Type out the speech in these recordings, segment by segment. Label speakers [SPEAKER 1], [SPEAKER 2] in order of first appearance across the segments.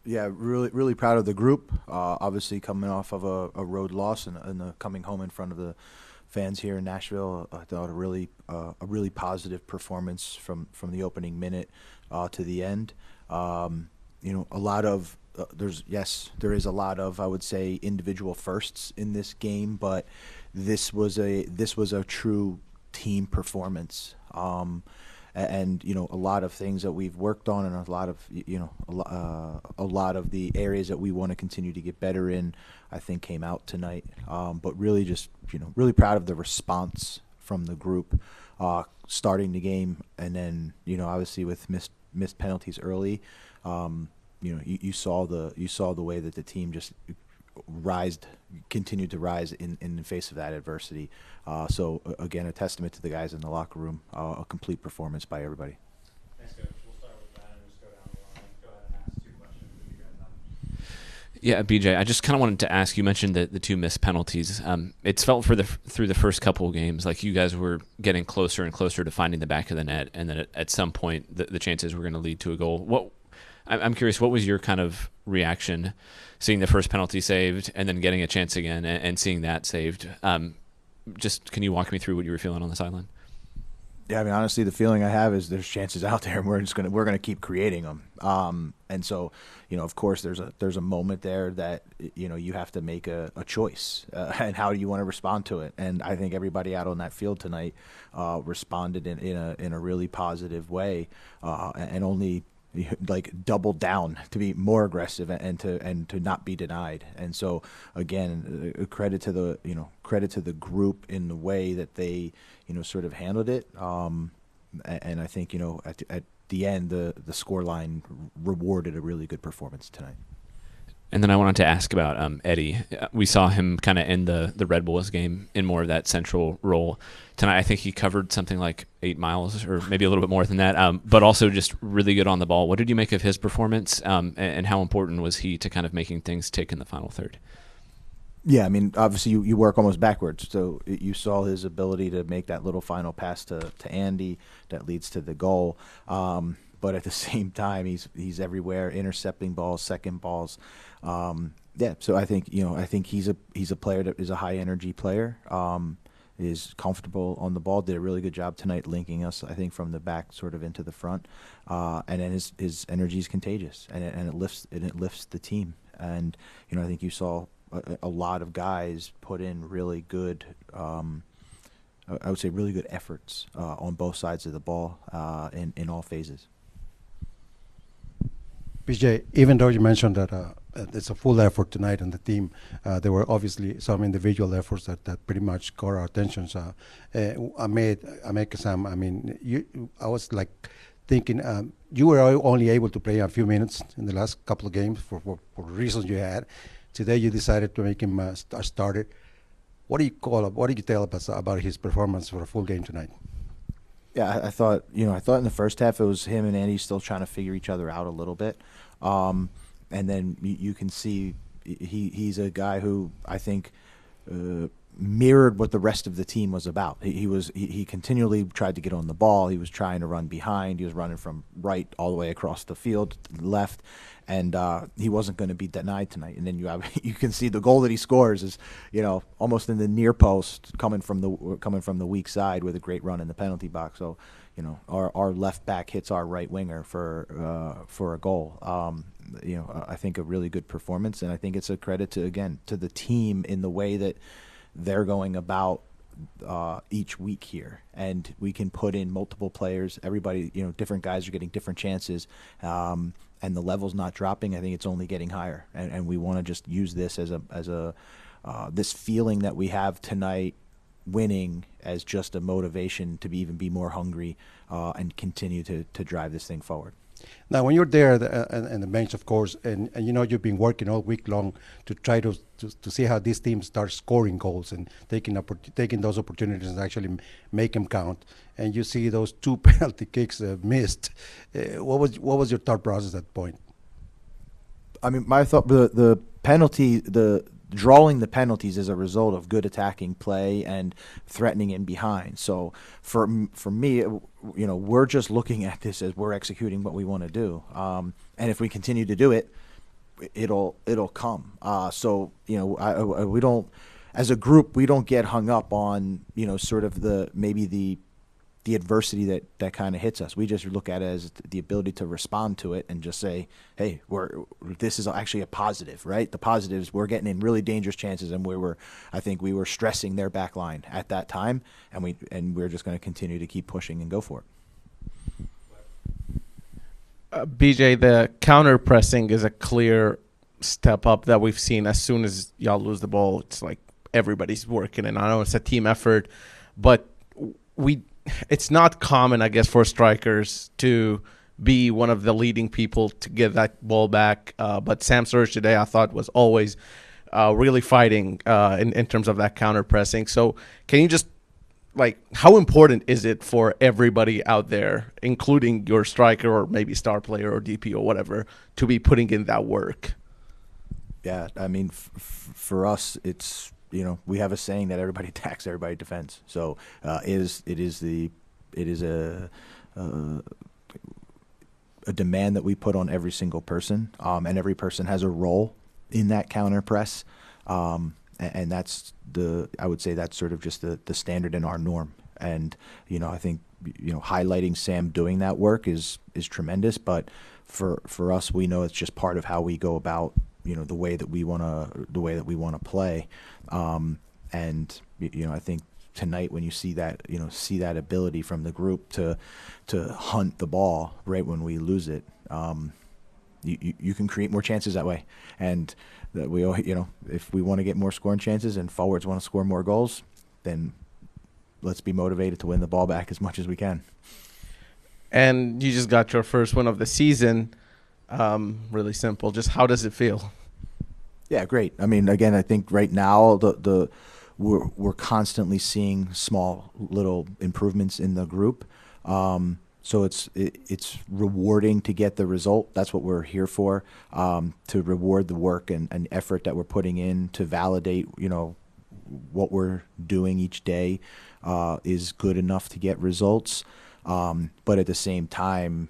[SPEAKER 1] Yeah, really proud of the group. Obviously, coming off of a road loss and coming home in front of the fans here in Nashville, I thought a really positive performance from the opening minute to the end. A lot of there is a lot of, I would say, individual firsts in this game, but this was a true team performance. And a lot of things that we've worked on, and a lot of a lot of the areas that we want to continue to get better in, I think, came out tonight. But really, just really proud of the response from the group, starting the game, and then obviously with missed penalties early. You saw the way that the team just rised continued to rise in the face of that adversity. So again, a testament to the guys in the locker room, a complete performance by everybody.
[SPEAKER 2] Thanks, Coach. We'll start with that and just go down the line. Go ahead and ask two questions if you guys have.
[SPEAKER 3] Yeah, BJ, I just kind of wanted to ask. You mentioned the two missed penalties. It's felt through the first couple of games like you guys were getting closer and closer to finding the back of the net, and then at some point the chances were going to lead to a goal. I'm curious, what was your kind of reaction seeing the first penalty saved and then getting a chance again and seeing that saved? Just can you walk me through what you were feeling on the sideline?
[SPEAKER 1] Yeah, I mean, honestly, the feeling I have is there's chances out there, and we're gonna keep creating them. And so, of course, there's a moment there that you have to make a choice, and how do you want to respond to it? And I think everybody out on that field tonight responded in a really positive way, and only doubled down to be more aggressive and to not be denied. And so again, credit to the group in the way that they sort of handled it. And I think at the end the score line rewarded a really good performance tonight.
[SPEAKER 3] And then I wanted to ask about Eddie. We saw him kind of end the Red Bulls game in more of that central role. Tonight, I think he covered something like 8 miles or maybe a little bit more than that, but also just really good on the ball. What did you make of his performance, and how important was he to kind of making things tick in the final third?
[SPEAKER 1] Yeah, I mean, obviously you work almost backwards. So you saw his ability to make that little final pass to Andy that leads to the goal. But at the same time, he's everywhere, intercepting balls, second balls. So I think he's a player that is a high energy player. Is comfortable on the ball. Did a really good job tonight, linking us, I think, from the back sort of into the front. And then his energy is contagious, and it lifts the team. And I think you saw a lot of guys put in really good. I would say really good efforts on both sides of the ball in all phases.
[SPEAKER 4] BJ, even though you mentioned that it's a full effort tonight on the team, there were obviously some individual efforts that pretty much caught our attention. Ahmed Qasem, I mean, I was like thinking you were only able to play a few minutes in the last couple of games for reasons you had. Today you decided to make him a starter. What do you tell us about his performance for a full game tonight?
[SPEAKER 1] Yeah, I thought in the first half it was him and Andy still trying to figure each other out a little bit, and then you can see he's a guy who I think mirrored what the rest of the team was about. He continually tried to get on the ball. He was trying to run behind. He was running from right all the way across the field to the left, and he wasn't going to be denied tonight. And then you can see the goal that he scores is almost in the near post, coming from the weak side with a great run in the penalty box. So our left back hits our right winger for a goal. I think a really good performance, and I think it's a credit to the team in the way that they're going about each week here, and we can put in multiple players. Everybody, different guys are getting different chances, and the level's not dropping. I think it's only getting higher, and we want to just use this as a this feeling that we have tonight, winning, as just a motivation to even be more hungry and continue to drive this thing forward.
[SPEAKER 4] Now, when you're there on the bench, of course, and you've been working all week long to try to see how this team starts scoring goals and taking those opportunities and actually make them count, and you see those 2 penalty kicks missed. What was your thought process at that point?
[SPEAKER 1] I mean, my thought, the penalty, drawing the penalties is a result of good attacking play and threatening in behind. So for me, we're just looking at this as we're executing what we want to do. And if we continue to do it, it'll come. So we don't, as a group, we don't get hung up on sort of the adversity that kind of hits us. We just look at it as the ability to respond to it and just say, hey, this is actually a positive, right? The positive is we're getting in really dangerous chances, and I think we were stressing their back line at that time, and we're just going to continue to keep pushing and go for it.
[SPEAKER 5] BJ, the counter pressing is a clear step up that we've seen. As soon as y'all lose the ball, it's like everybody's working, and I know it's a team effort, but it's not common, I guess, for strikers to be one of the leading people to get that ball back. But Sam Surge today, I thought, was always really fighting in terms of that counter pressing. So can you just, how important is it for everybody out there, including your striker or maybe star player or DP or whatever, to be putting in that work?
[SPEAKER 1] Yeah, I mean, for us, it's, we have a saying that everybody attacks, everybody defends. So it is a demand that we put on every single person, and every person has a role in that counter press, and that's I would say that's sort of just the standard and our norm. And I think highlighting Sam doing that work is tremendous, but for us, we know it's just part of how we go about the way that we want to play. And I think tonight when you see that ability from the group to hunt the ball right when we lose it, you can create more chances that way. And that we if we want to get more scoring chances and forwards want to score more goals, then let's be motivated to win the ball back as much as we can.
[SPEAKER 5] And you just got your first win of the season. Really simple. Just how does it feel?
[SPEAKER 1] Yeah, great. I mean, again, I think right now we're constantly seeing small little improvements in the group. So it's rewarding to get the result. That's what we're here for, to reward the work and effort that we're putting in to validate, what we're doing each day is good enough to get results. But at the same time,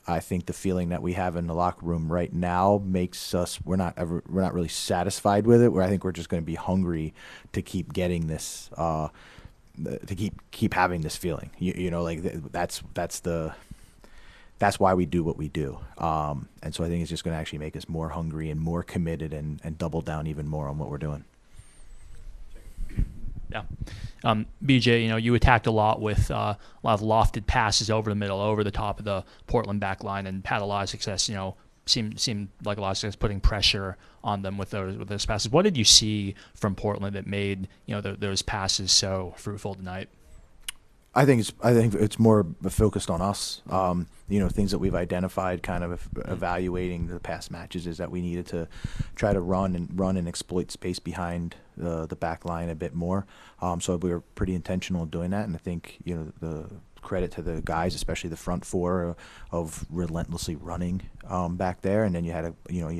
[SPEAKER 1] I think the feeling that we have in the locker room right now makes us we're not really satisfied with it. Where I think we're just going to be hungry to keep getting this, to keep having this feeling. That's why we do what we do. And so I think it's just going to actually make us more hungry and more committed and double down even more on what we're doing.
[SPEAKER 6] Yeah. BJ, you attacked a lot with a lot of lofted passes over the middle, over the top of the Portland back line, and had a lot of success, seemed like a lot of success putting pressure on them with those passes. What did you see from Portland that made, those passes so fruitful tonight?
[SPEAKER 1] I think it's more focused on us. Things that we've identified, kind of evaluating the past matches, is that we needed to try to run and exploit space behind the back line a bit more. So we were pretty intentional in doing that, and I think the credit to the guys, especially the front four, of relentlessly running back there, and then you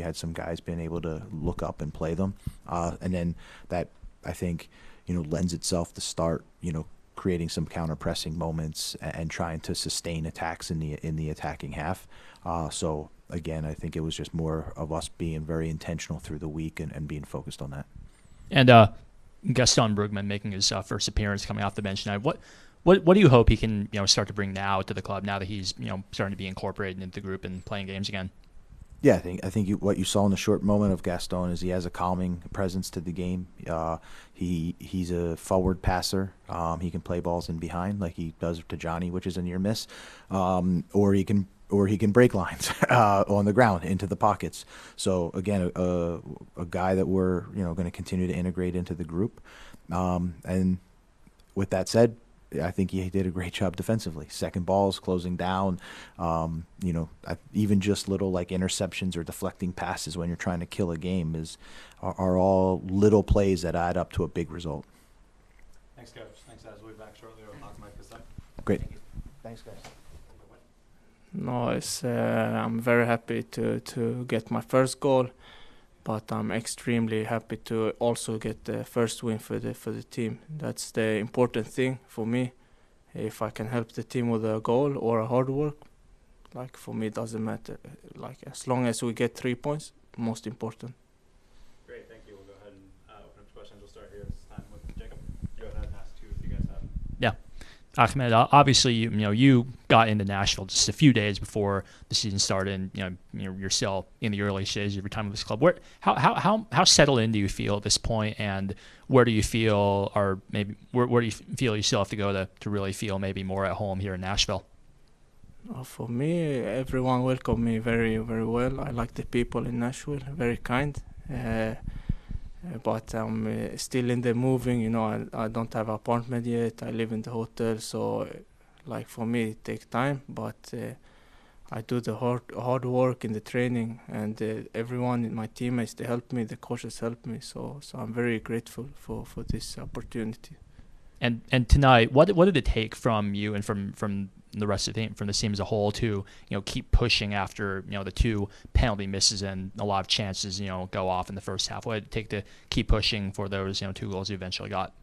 [SPEAKER 1] had some guys being able to look up and play them, and then that I think lends itself to start creating some counter-pressing moments and trying to sustain attacks in the attacking half. So again, I think it was just more of us being very intentional through the week and being focused on that.
[SPEAKER 6] And Gaston Brugman making his first appearance coming off the bench tonight. What do you hope he can start to bring now to the club, now that he's starting to be incorporated into the group and playing games again?
[SPEAKER 1] Yeah, I think what you saw in the short moment of Gaston is he has a calming presence to the game. He's a forward passer. He can play balls in behind like he does to Johnny, which is a near miss, or he can break lines on the ground into the pockets. So again, a guy that we're going to continue to integrate into the group. And with that said, I think he did a great job defensively. Second balls, closing down, even just little interceptions or deflecting passes when you're trying to kill a game are all little plays that add up to a big result.
[SPEAKER 2] Thanks, Coach. Thanks, guys. We'll be back shortly with Ahmed Qasem.
[SPEAKER 1] Great. Thanks, guys.
[SPEAKER 7] No, I'm very happy to get my first goal, but I'm extremely happy to also get the first win for the team. That's the important thing for me. If I can help the team with a goal or a hard work, for me it doesn't matter. As long as we get 3 points, most important.
[SPEAKER 2] Great, thank you. We'll go ahead and open up to questions. We'll start here this time with Jacob. Go ahead and ask two if you guys have.
[SPEAKER 6] Yeah. Ahmed, obviously, you got into Nashville just a few days before the season started, and you're still in the early stages of your time with this club. How settled in do you feel at this point, and where do you feel, or maybe where do you feel you still have to go to really feel maybe more at home here in Nashville?
[SPEAKER 7] For me, everyone welcomed me very, very well. I like the people in Nashville, very kind. But I'm still in the moving, I don't have an apartment yet. I live in the hotel, so like for me it takes time, but I do the hard work in the training, and everyone in my teammates, they help me, the coaches help me, so I'm very grateful for this opportunity.
[SPEAKER 6] And tonight, what did it take from you and from the rest of the team, from the team as a whole, to keep pushing after the two penalty misses and a lot of chances go off in the first half? What did it take to keep pushing for those 2 goals you eventually got?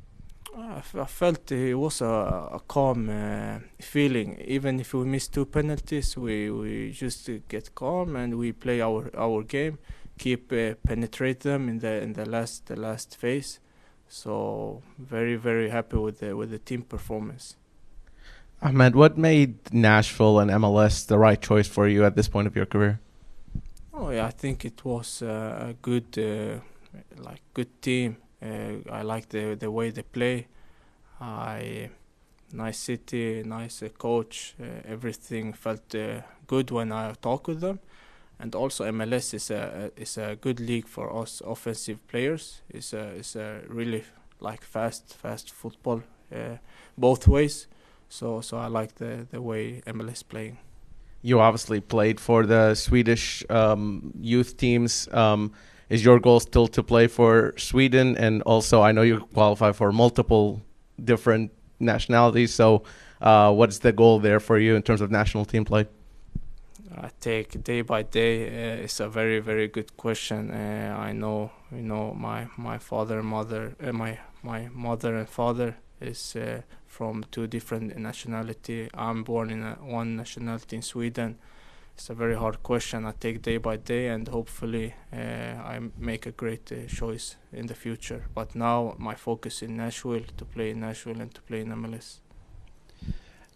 [SPEAKER 7] I felt it was a calm feeling. Even if we miss 2 penalties, we just get calm and we play our game, keep penetrate them in the last phase. So very, very happy with the team performance.
[SPEAKER 5] Ahmed, what made Nashville and MLS the right choice for you at this point of your career?
[SPEAKER 7] Oh yeah, I think it was a good team. I like the way they play. Nice city, nice coach. Everything felt good when I talked with them. And also MLS is a good league for us offensive players. It's a really fast football both ways. So I like the way MLS playing.
[SPEAKER 5] You obviously played for the Swedish youth teams. Is your goal still to play for Sweden? And also, I know you qualify for multiple different nationalities. So what's the goal there for you in terms of national team play?
[SPEAKER 7] I take day by day. It's a very, very good question. I know, my father and mother, my mother and father is from 2 different nationality. I'm born in one nationality in Sweden. It's a very hard question. I take day by day, and hopefully I make a great choice in the future. But now my focus in Nashville, to play in Nashville and to play in MLS.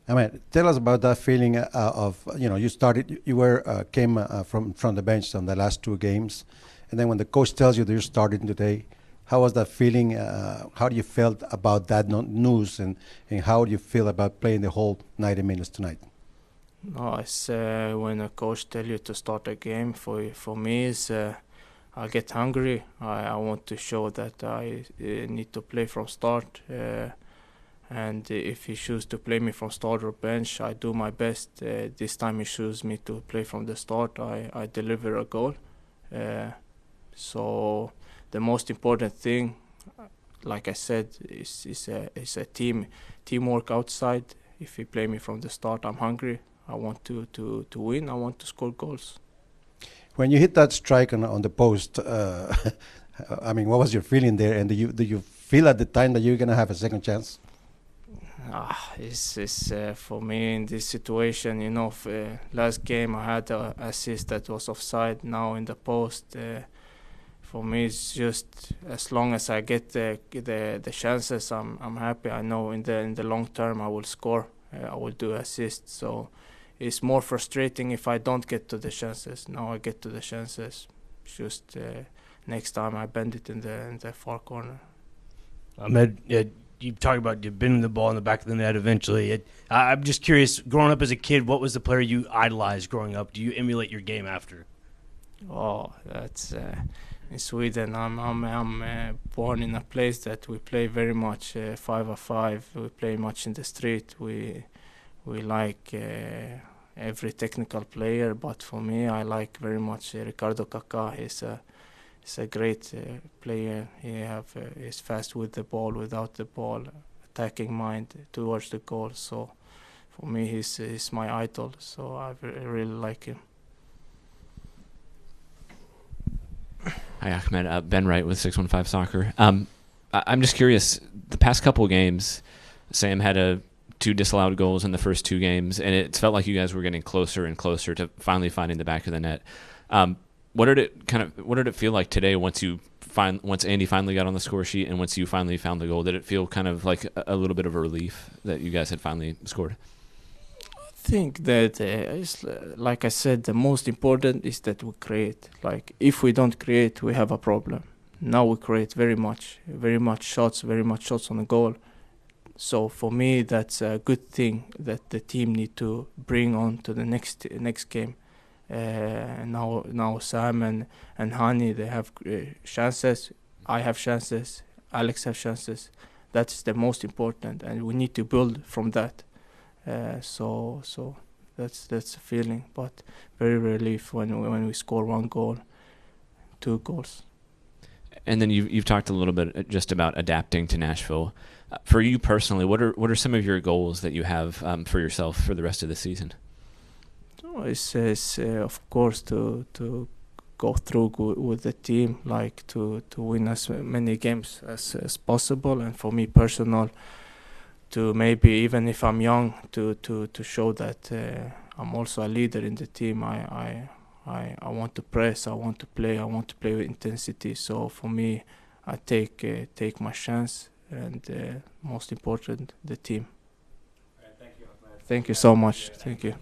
[SPEAKER 4] I mean, tell us about that feeling of you came from the bench on the last 2 games, and then when the coach tells you that you're starting today, how was that feeling? How do you felt about that news, and how do you feel about playing the whole 90 minutes tonight?
[SPEAKER 7] No, it's when a coach tells you to start a game. For me, is I get hungry. I want to show that I need to play from start. And if he chooses to play me from start or bench, I do my best. This time he chooses me to play from the start. I deliver a goal. So the most important thing, like I said, is a teamwork outside. If he play me from the start, I'm hungry. I want to win. I want to score goals.
[SPEAKER 4] When you hit that strike on the post, I mean, what was your feeling there? And do you feel at the time that you're gonna have a second chance?
[SPEAKER 7] It's for me in this situation, last game I had an assist that was offside. Now in the post, for me it's just as long as I get the chances, I'm happy. I know in the long term I will score. I will do assists. So it's more frustrating if I don't get to the chances. Now I get to the chances. Just next time I bend it in the far corner.
[SPEAKER 8] Ahmed, you talk about you bending the ball in the back of the net eventually. I'm just curious, growing up as a kid, what was the player you idolized growing up? Do you emulate your game after?
[SPEAKER 7] Oh, that's in Sweden. I'm born in a place that we play very much 5-on-5. We play much in the street. We like every technical player, but for me, I like very much Ricardo Kaká. He's a great player. He's fast with the ball, without the ball, attacking mind towards the goal. So for me, he's my idol. So I really like him.
[SPEAKER 3] Hi, Ahmed. Ben Wright with 615 Soccer. I'm just curious, the past couple of games, Sam had 2 disallowed goals in the first 2 games, and it felt like you guys were getting closer and closer to finally finding the back of the net. what did it feel like today once Andy finally got on the score sheet and once you finally found the goal? Did it feel kind of like a little bit of a relief that you guys had finally scored?
[SPEAKER 7] I think that like I said, the most important is that we create. Like if we don't create, we have a problem. Now we create very much shots on the goal. So for me, that's a good thing that the team need to bring on to the next game. Now Sam and Hani, they have chances. I have chances. Alex have chances. That's the most important, and we need to build from that. So that's a feeling, but very relief when we score 1 goal, 2 goals.
[SPEAKER 3] And then you've talked a little bit just about adapting to Nashville. For you personally, what are some of your goals that you have for yourself for the rest of the season?
[SPEAKER 7] It's of course to go through with the team, like to win as many games as possible, and for me personal, to maybe even if I'm young, to show that I'm also a leader in the team. I want to press, I want to play with intensity. So for me, I take my chance, and most important, the team.
[SPEAKER 2] All right, thank you, Ahmed.
[SPEAKER 7] Thank you so much. Thank you.